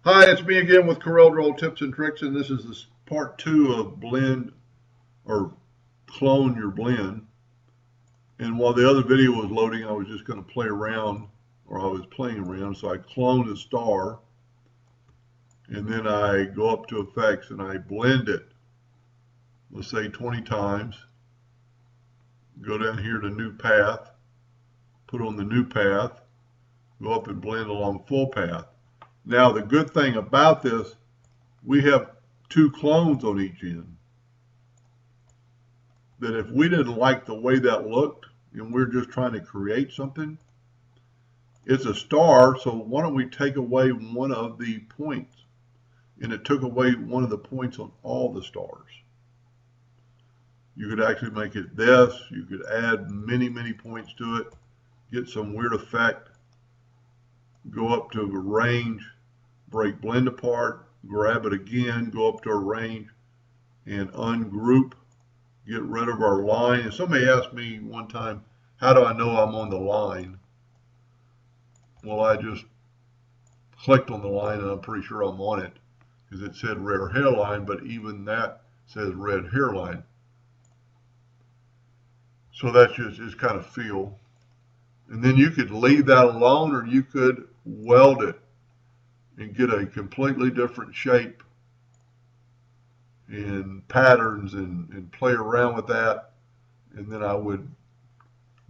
Hi, it's me again with Corel Draw Tips and Tricks, and this is this part 2 of blend or clone your blend. And while the other video was loading, I was just going to play around, or I was playing around. So I cloned a star, and then I go up to effects and I blend it, let's say 20 times. Go down here to new path, put on the new path, go up and blend along full path. Now the good thing about this, we have 2 clones on each end. That if we didn't like the way that looked and we're just trying to create something, it's a star, so why don't we take away one of the points? And it took away one of the points on all the stars. You could actually make it this, you could add many points to it, get some weird effect, go up to the range, break blend apart, grab it again, go up to arrange and ungroup, get rid of our line. And somebody asked me one time, how do I know I'm on the line? Well, I just clicked on the line and I'm pretty sure I'm on it because it said red hairline, but even that says red hairline. So that's just kind of feel. And then you could leave that alone, or you could weld it and get a completely different shape and patterns and play around with that. And then I would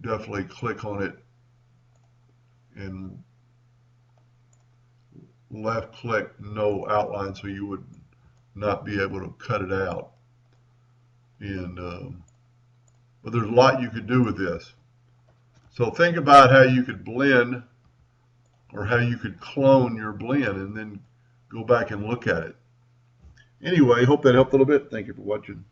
definitely click on it and left click no outline, so you would not be able to cut it out. And but there's a lot you could do with this. So think about how you could blend or how you could clone your blend and then go back and look at it. Anyway, hope that helped a little bit. Thank you for watching.